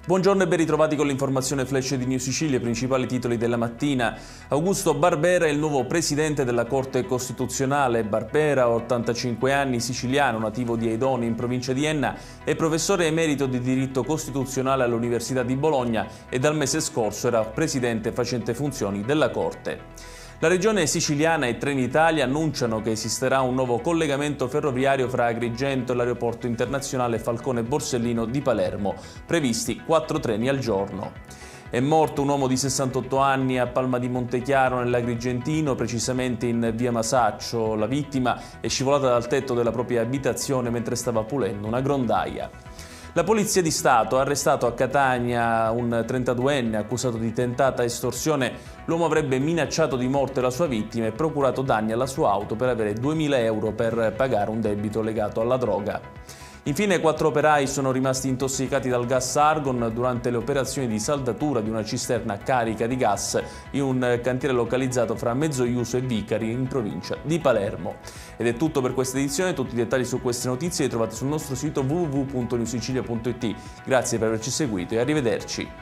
Buongiorno e ben ritrovati con l'informazione flash di New Sicilia, i principali titoli della mattina. Augusto Barbera è il nuovo presidente della Corte Costituzionale. Barbera, 85 anni, siciliano, nativo di Aidone in provincia di Enna, è professore emerito di diritto costituzionale all'Università di Bologna e dal mese scorso era presidente facente funzioni della Corte. La regione siciliana e Trenitalia annunciano che esisterà un nuovo collegamento ferroviario fra Agrigento e l'aeroporto internazionale Falcone Borsellino di Palermo, previsti 4 treni al giorno. È morto un uomo di 68 anni a Palma di Montechiaro nell'Agrigentino, precisamente in via Masaccio. La vittima è scivolata dal tetto della propria abitazione mentre stava pulendo una grondaia. La Polizia di Stato ha arrestato a Catania un 32enne accusato di tentata estorsione. L'uomo avrebbe minacciato di morte la sua vittima e procurato danni alla sua auto per avere 2.000 euro per pagare un debito legato alla droga. Infine 4 operai sono rimasti intossicati dal gas argon durante le operazioni di saldatura di una cisterna carica di gas in un cantiere localizzato fra Mezzoiuso e Vicari in provincia di Palermo. Ed è tutto per questa edizione, tutti i dettagli su queste notizie li trovate sul nostro sito www.newsicilia.it. Grazie per averci seguito e arrivederci.